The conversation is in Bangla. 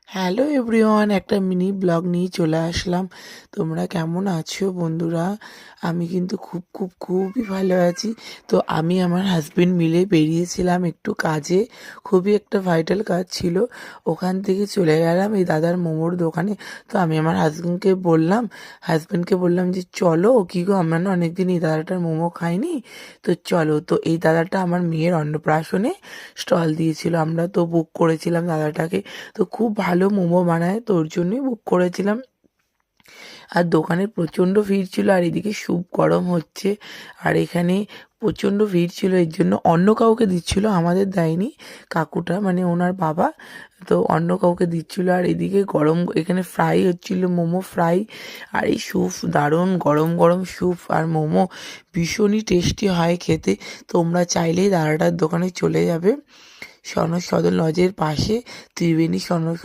হ্যালো এভরিওয়ান, একটা মিনি ব্লগ নিয়ে চলে আসলাম। তোমরা কেমন আছো বন্ধুরা? আমি কিন্তু খুবই ভালো আছি। তো আমি আমার হাসবেন্ড মিলে বেরিয়েছিলাম একটু কাজে। খুবই একটা ভাইটাল কাজ ছিল। ওখান থেকে চলে গেলাম এই দাদার মোমোর দোকানে। তো আমি আমার হাজবেন্ডকে বললাম যে চলো, কি গো আমরা না অনেকদিন এই দাদাটার মোমো খাইনি, তো চলো। তো এই দাদাটা আমার মেয়ের অন্নপ্রাশনে স্টল দিয়েছিল, আমরা তো বুক করেছিলাম দাদাটাকে। তো খুব ভালো মোমো বানায়, তো ওর জন্যই বুক করেছিলাম। আর দোকানে প্রচণ্ড ভিড় ছিল, আর এদিকে স্যুপ গরম হচ্ছে। আর এখানে প্রচণ্ড ভিড় ছিল, এর জন্য অন্য কাউকে দিচ্ছিল, আমাদের দেয়নি। কাকুটা মানে ওনার বাবা, তো অন্য কাউকে দিচ্ছিল। আর এদিকে গরম এখানে ফ্রাই হচ্ছিল, মোমো ফ্রাই। আর এই স্যুপ দারুণ, গরম গরম স্যুপ আর মোমো ভীষণই টেস্টি হয় খেতে। তোমরা চাইলেই দাদাটার দোকানে চলে যাবে। সনদ সদন লজের পাশে, ত্রিবেণী সনদ